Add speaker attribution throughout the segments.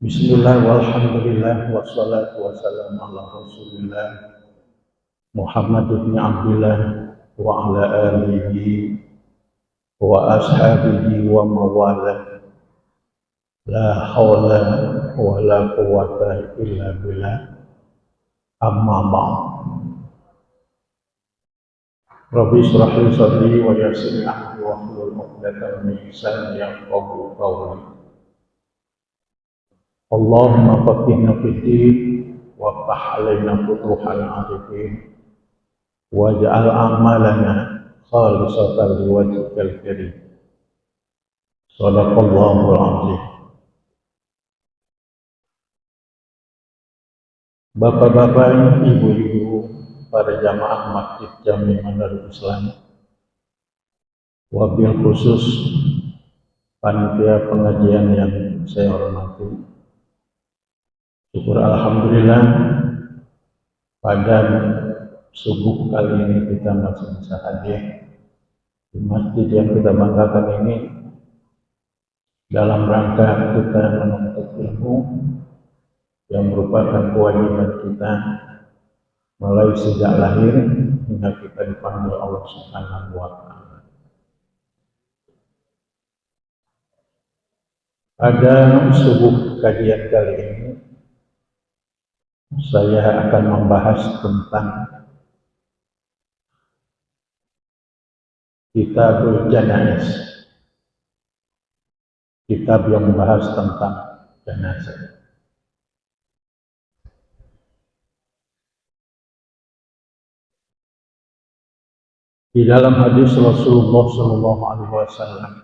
Speaker 1: Bismillah walhamdulillah wassalatu wassalamu ala rasulillah Muhammad bin Abdullah wa ala alihi wa ashabihi wa mawala la hawla wa la quwata illa billah amma ba'd. Rabbi israh li sadri wa yassir li amri wa hlul 'uqdatam min lisani yafqahu qawli. Allahumma faqihna fid din wa ftah 'alaina futuhal 'arifin waj'al amalana khalisatan liwajhikal karim. Shadaqallahul 'azim. Bapak-bapak, ibu-ibu, para jamaah Masjid Jami Mandarul Islam, wabil khusus panitia pengajian yang saya hormati. Syukur alhamdulillah pada subuh kali ini kita masih bisa hadir di masjid yang kita banggakan ini dalam rangka kita menuntut ilmu yang merupakan kewajiban kita mulai sejak lahir hingga kita dipanggil Allah Subhanahu wa Ta'ala. Pada subuh kajian kali ini saya akan membahas tentang Kitabul Janaiz, kitab yang membahas tentang jenazah. Di dalam hadis Rasulullah SAW,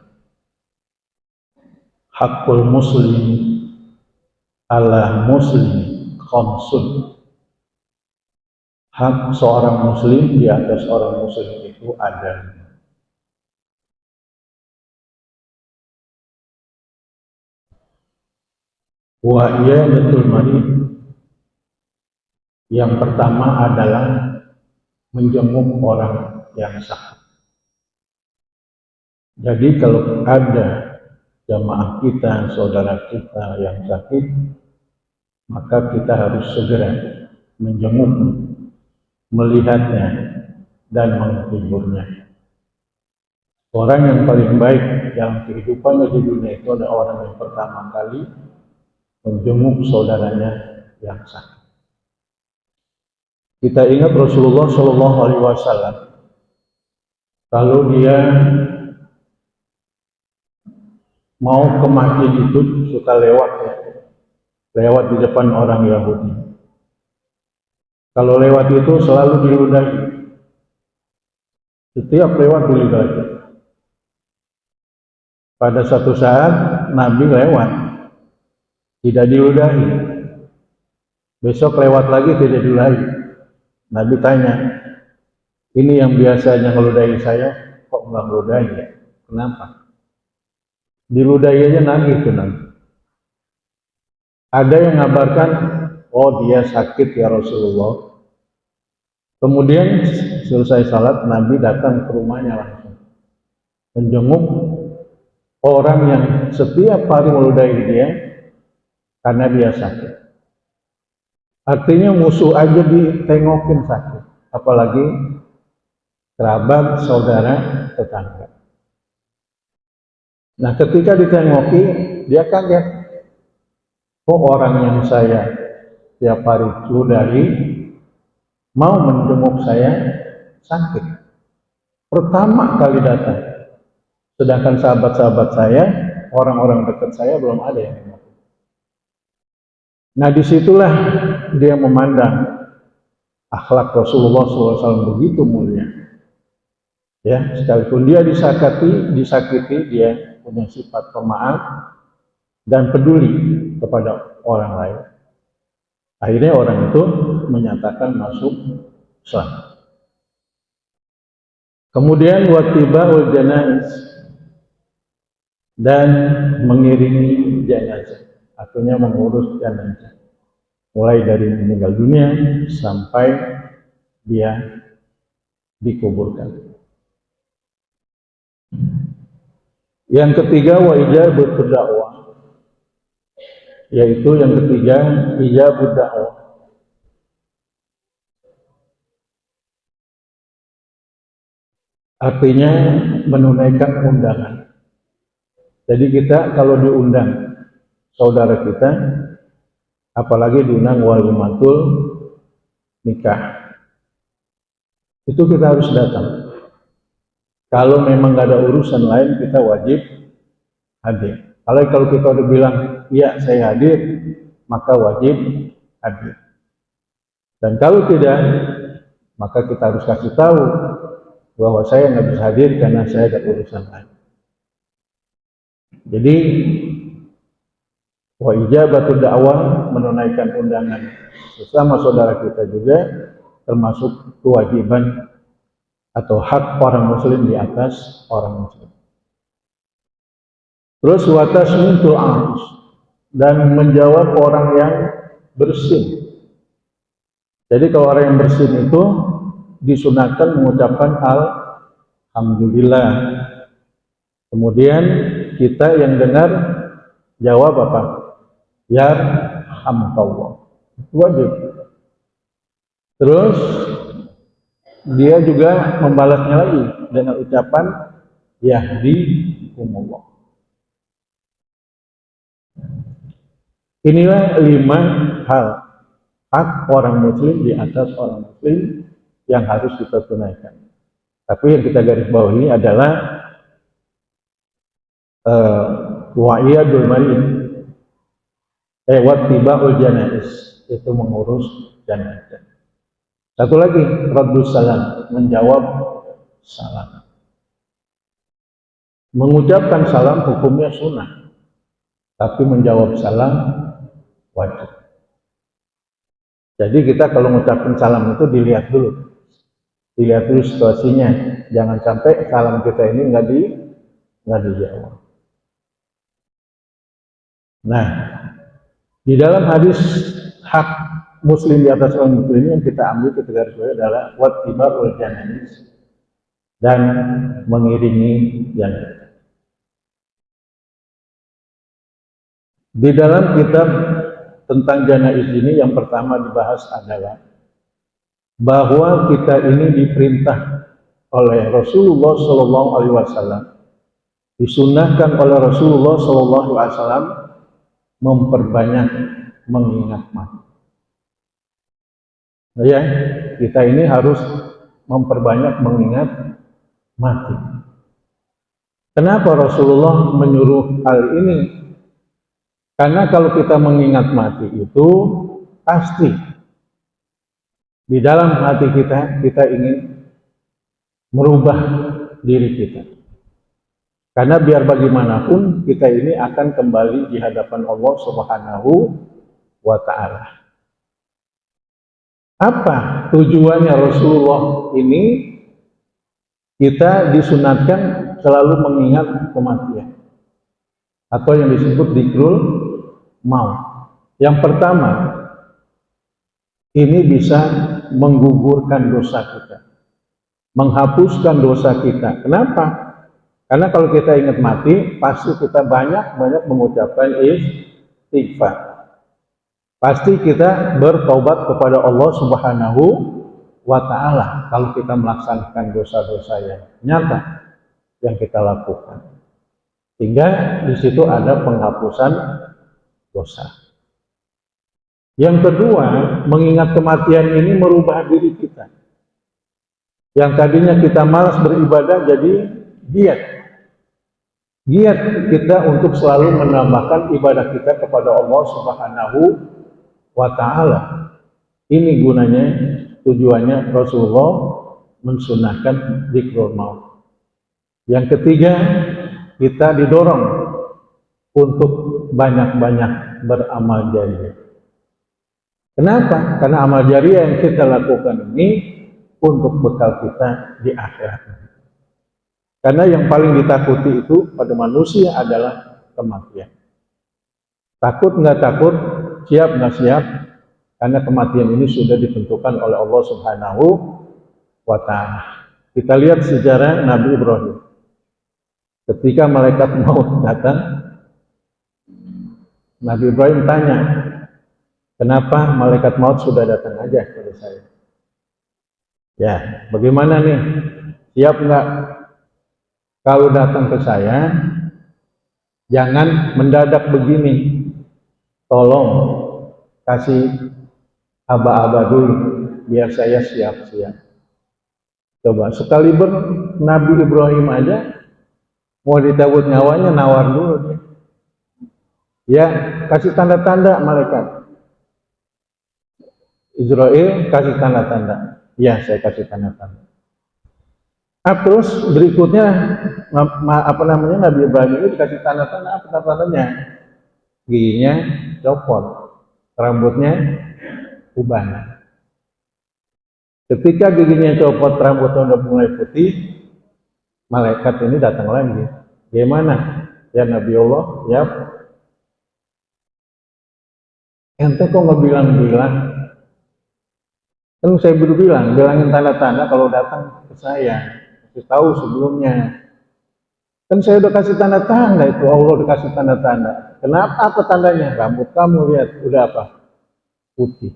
Speaker 1: hakul muslim ala muslim khamsun. Hak seorang muslim di atas orang muslim itu ada. Wa iya betul marid. Yang pertama adalah menjenguk orang yang sakit. Jadi kalau ada jamaah kita, saudara kita yang sakit, maka kita harus segera menjenguk, melihatnya, dan menghiburnya. Orang yang paling baik dalam kehidupannya di dunia itu adalah orang yang pertama kali menjenguk saudaranya yang sakit. Kita ingat Rasulullah SAW, kalau dia mau ke masjid itu suka lewat di depan orang Yahudi. Kalau lewat itu selalu diludahi. Setiap lewat diludahi. Pada satu saat Nabi lewat, tidak diludahi. Besok lewat lagi tidak diludahi. Nabi tanya, ini yang biasanya ngeludahi saya, kok nggak ngeludahi ya? Kenapa? Diludahi aja nagih itu Nabi. Ada yang ngabarkan, oh dia sakit ya Rasulullah. Kemudian selesai salat, Nabi datang ke rumahnya langsung, menjenguk orang yang setiap hari meludahi dia karena dia sakit. Artinya musuh aja ditengokin sakit, apalagi kerabat, saudara, tetangga. Nah, ketika ditengoki, dia kaget. Oh, orang yang saya tiap hari ludahi mau menjenguk saya sakit. Pertama kali datang. Sedangkan sahabat-sahabat saya, orang-orang dekat saya belum ada yang menjenguk. Nah, disitulah dia memandang akhlak Rasulullah SAW begitu mulia. Ya, sekalipun dia disakiti, dia punya sifat pemaaf dan peduli kepada orang lain. Akhirnya orang itu menyatakan masuk Islam. Kemudian wattiba'ul janaiz, dan mengiringi jenazah, artinya mengurus jenazah, mulai dari meninggal dunia sampai dia dikuburkan. Yang ketiga, wa ijabatud dakwah, yaitu yang ketiga, ijabud dakwah. Artinya menunaikan undangan. Jadi kita kalau diundang saudara kita, apalagi diundang walimatul nikah, itu kita harus datang. Kalau memang nggak ada urusan lain, kita wajib hadir. Kalau kita udah bilang, iya saya hadir, maka wajib hadir. Dan kalau tidak, maka kita harus kasih tahu bahwa saya nggak bisa hadir karena saya ada urusan lain. Jadi, wa ijabatul dakwah, menunaikan undangan sesama saudara kita juga termasuk kewajiban atau hak orang muslim di atas orang muslim. Terus wa tasmitul arus, dan menjawab orang yang bersin. Jadi kalau orang yang bersin itu disunahkan mengucapkan alhamdulillah. Kemudian kita yang dengar jawab apa? Yarhamkallah. Itu wajib. Terus dia juga membalasnya lagi dengan ucapan yahdikumullah. Inilah 5 hal hak orang muslim di atas orang muslim yang harus kita tunaikan. Tapi yang kita garis bawahi adalah wa'iyadul marid, wattiba'ul janaiz, itu mengurus jenazah. Satu lagi, raddus salam, menjawab salam. Mengucapkan salam hukumnya sunnah, tapi menjawab salam wajib. Jadi kita kalau mengucapkan salam itu dilihat dulu situasinya, jangan sampai salam kita ini nggak dijawab. Nah, di dalam hadis hak muslim di atas orang muslim yang kita ambil ketika garis adalah wattiba'ul janaiz, dan mengiringi jenazah. Di dalam kitab tentang janaiz ini yang pertama dibahas adalah bahwa kita ini diperintah oleh Rasulullah Shallallahu Alaihi Wasallam, disunahkan oleh Rasulullah Shallallahu Alaihi Wasallam memperbanyak mengingat mati. Nah, ya, kita ini harus memperbanyak mengingat mati. Kenapa Rasulullah menyuruh hal ini? Karena kalau kita mengingat mati itu pasti di dalam hati kita ingin merubah diri kita. Karena biar bagaimanapun kita ini akan kembali di hadapan Allah Subhanahu wa Ta'ala. Apa tujuannya Rasulullah ini? Kita disunatkan selalu mengingat kematian, atau yang disebut dzikrul maut. Yang pertama, ini bisa menggugurkan dosa kita, menghapuskan dosa kita. Kenapa? Karena kalau kita ingat mati, pasti kita banyak mengucapkan istighfar. Pasti kita bertaubat kepada Allah Subhanahu wa Ta'ala kalau kita melaksanakan dosa-dosa yang nyata yang kita lakukan. Sehingga di situ ada penghapusan dosa. Yang kedua, mengingat kematian ini merubah diri kita. Yang tadinya kita malas beribadah jadi giat. Giat kita untuk selalu menambahkan ibadah kita kepada Allah Subhanahu wa Ta'ala. Ini gunanya, tujuannya Rasulullah mensunahkan dzikrul maut. Yang ketiga, kita didorong untuk banyak-banyak beramal jariah. Kenapa? Karena amal jariah yang kita lakukan ini untuk bekal kita di akhirat. Karena yang paling ditakuti itu pada manusia adalah kematian. Takut nggak takut, siap nggak siap, karena kematian ini sudah ditentukan oleh Allah Subhanahu wa Ta'ala. Kita lihat sejarah Nabi Ibrahim. Ketika malaikat maut datang, Nabi Ibrahim tanya, kenapa malaikat maut sudah datang aja kepada saya? Ya, bagaimana nih? Siap nggak? Kalau datang ke saya, jangan mendadak begini. Tolong kasih aba-aba dulu, biar saya siap-siap. Coba, sekali Nabi Ibrahim aja, mau dicabut nyawanya, nawar dulu dia. Ya, kasih tanda-tanda malaikat. Israel kasih tanda-tanda. Ya, saya kasih tanda-tanda. Terus berikutnya Nabi Ibrahim itu dikasih tanda-tanda, apa tanda-tandanya? Giginya copot, rambutnya ubanan. Ketika giginya copot, rambutnya udah mulai putih, malaikat ini datang lagi. Gimana? Ya Nabi Allah, ya. Ente kok nggak bilang-bilang? Kan saya baru bilang, bilangin tanda-tanda kalau datang ke saya. Kasih tahu sebelumnya. Kan saya udah kasih tanda-tanda itu, Allah udah kasih tanda-tanda. Kenapa? Apa tandanya? Rambut kamu lihat, udah apa? Putih.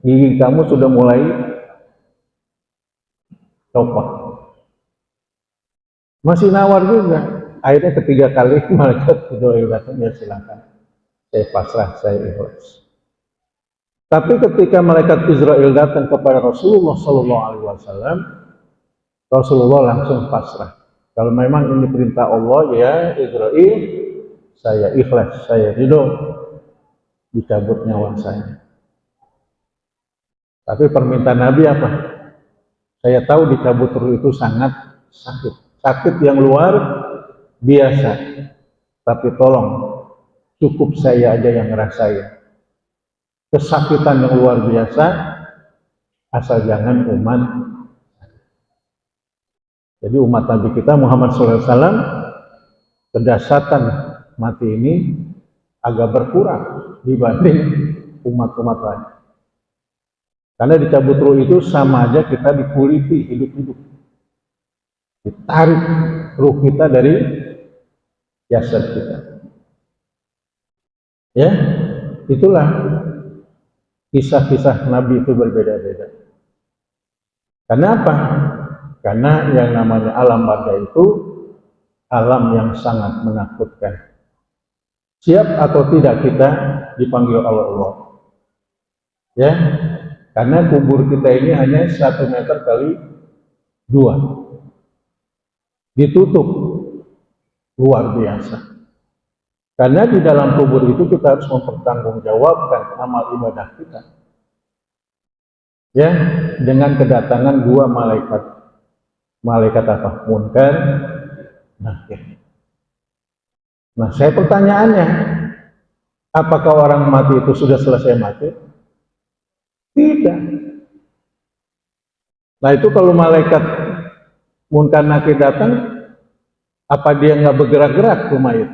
Speaker 1: Gigi kamu sudah mulai copot. Masih nawar juga. Akhirnya ketiga kali malaikat Jibril datang, ya silakan. Saya pasrah, saya ikhlas. Tapi ketika malaikat Israel datang kepada Rasulullah SAW, Rasulullah langsung pasrah. Kalau memang ini perintah Allah, ya Israel, saya ikhlas, saya ridho, dicabut nyawa saya. Tapi permintaan Nabi apa? Saya tahu dicabut ruh itu sangat sakit. Sakit yang luar biasa. Tapi tolong, cukup saya aja yang ngerasain. Kesakitan yang luar biasa, asal jangan umat. Jadi umat Nabi kita Muhammad SAW, kedahsyatan mati ini agak berkurang dibanding umat-umat lain. Karena dicabut ruh itu sama aja kita dikuliti hidup-hidup. Ditarik ruh kita dari jasad kita. Ya, itulah kisah-kisah Nabi itu berbeda-beda. Karena apa? Karena yang namanya alam bardha itu alam yang sangat menakutkan. Siap atau tidak kita dipanggil oleh Allah? Ya, karena kubur kita ini hanya 1 meter kali 2. Ditutup luar biasa. Karena di dalam kubur itu kita harus mempertanggungjawabkan amal ibadah kita. Ya, dengan kedatangan 2 malaikat. Malaikat apa? Munkar, Nakir. Nah, saya pertanyaannya, apakah orang mati itu sudah selesai mati? Tidak. Nah, itu kalau malaikat Munkar Nakir datang, apa dia nggak bergerak-gerak tuh mayit?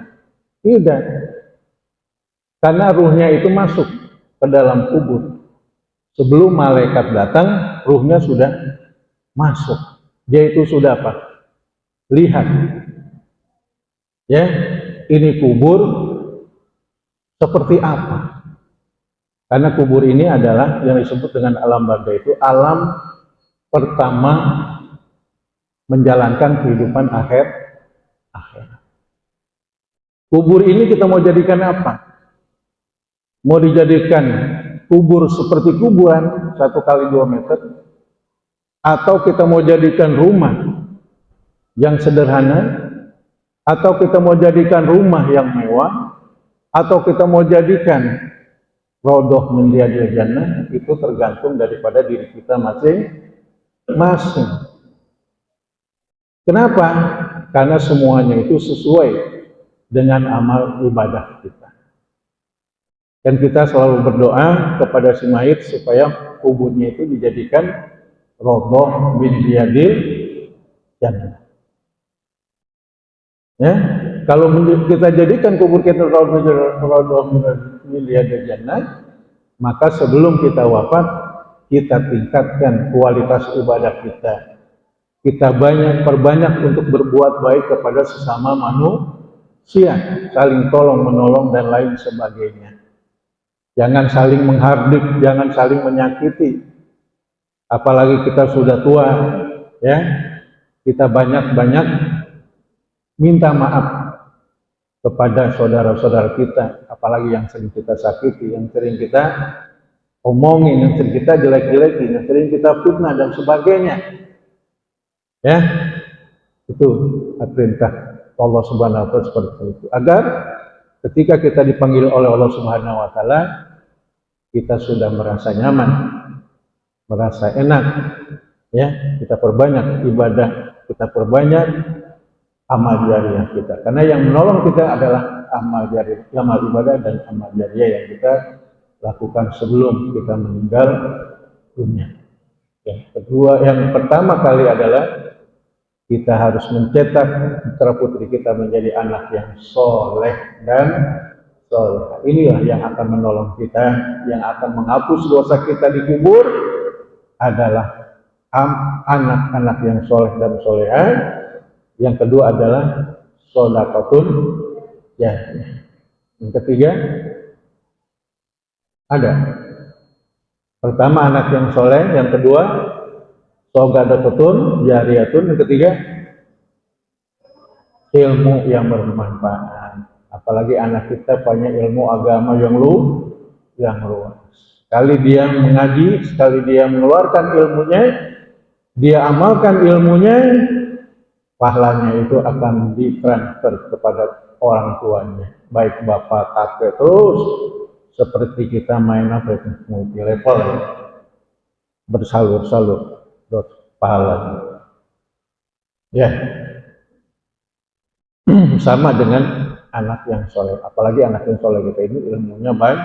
Speaker 1: Tidak. Karena ruhnya itu masuk ke dalam kubur. Sebelum malaikat datang, ruhnya sudah masuk. Dia itu sudah apa? Lihat. Ya, ini kubur seperti apa? Karena kubur ini adalah yang disebut dengan alam bardha itu alam pertama menjalankan kehidupan akhir. Kubur ini kita mau jadikan apa? Mau dijadikan kubur seperti kuburan 1 kali 2 meter, atau kita mau jadikan rumah yang sederhana, atau kita mau jadikan rumah yang mewah, atau kita mau jadikan Raudhah min riyadil jannah, itu tergantung daripada diri kita masing-masing. Kenapa? Karena semuanya itu sesuai dengan amal ibadah kita. Dan kita selalu berdoa kepada si mayit supaya kuburnya itu dijadikan Raudhah min riyadil jannah. Ya, kalau kita jadikan kubur kita Raudhah min riyadil jannah, maka sebelum kita wafat, kita tingkatkan kualitas ibadah kita. Kita perbanyak untuk berbuat baik kepada sesama siap saling tolong menolong dan lain sebagainya. Jangan saling menghardik, jangan saling menyakiti. Apalagi kita sudah tua, ya. Kita banyak-banyak minta maaf kepada saudara-saudara kita, apalagi yang sering kita sakiti, yang sering kita omongin, yang sering kita jelek-jelekin, yang sering kita fitnah dan sebagainya. Ya, itu perintah Allah Subhanahu wa taala seperti itu. Agar ketika kita dipanggil oleh Allah Subhanahu wa taala, kita sudah merasa nyaman, merasa enak, ya. Kita perbanyak ibadah, kita perbanyak amal jariah kita. Karena yang menolong kita adalah amal jariah, amal ibadah dan amal jariah yang kita lakukan sebelum kita meninggal dunia. Yang kedua, yang pertama kali adalah kita harus mencetak putra putri kita menjadi anak yang soleh dan soleh. Inilah yang akan menolong kita, yang akan menghapus dosa kita di kubur adalah anak-anak yang soleh dan soleha. Yang kedua adalah sodaqatun jariyah. Yang ketiga ada. Pertama anak yang soleh, yang kedua sodaqatun jariyatun, yang ketiga ilmu yang bermanfaat. Apalagi anak kita punya ilmu agama yang luas. Sekali dia mengaji, sekali dia mengeluarkan ilmunya, dia amalkan ilmunya, pahalanya itu akan ditransfer kepada orang tuanya, baik bapak, kakek, terus seperti kita main apa itu multi level, bersalur-salur pahalanya. Ya, sama dengan anak yang soleh. Apalagi anak yang soleh kita ini ilmunya baik.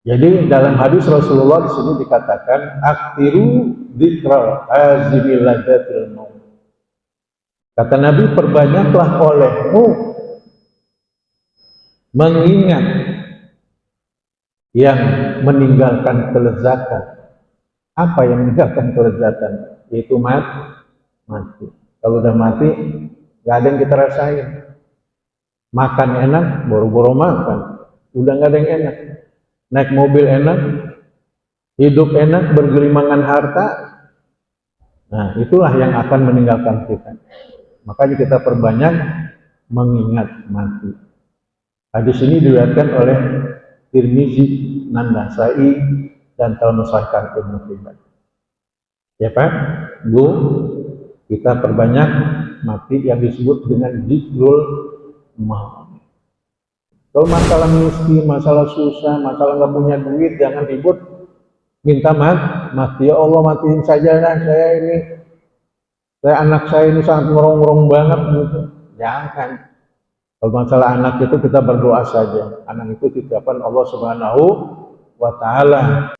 Speaker 1: Jadi dalam hadis Rasulullah di sini dikatakan aktiru dzikra azimil ladzatil maut. Kata Nabi, perbanyaklah olehmu mengingat yang meninggalkan kelezatan. Apa yang meninggalkan kelezatan? Yaitu mati. Kalau udah mati, gak ada yang kita rasain. Makan enak, boro-boro makan. Udah gak ada yang enak. Naik mobil enak, hidup enak, bergelimangan harta. Nah, itulah yang akan meninggalkan kita. Makanya kita perbanyak mengingat mati. Hadis ini diriwayatkan oleh Tirmizi, An-Nasa'i, dan telah mensahihkan Ibnu Hibban. Ya Pak, Bu, kita perbanyak mati yang disebut dengan zikrul maut. Kalau masalah miskin, masalah susah, masalah nggak punya duit, jangan ribut, minta mati. Ya Allah, matiin saja lah anak saya ini sangat ngerong-ngerong banget gitu. Jangan. Kalau masalah anak itu kita berdoa saja. Anak itu titipan Allah Subhanahu wa taala.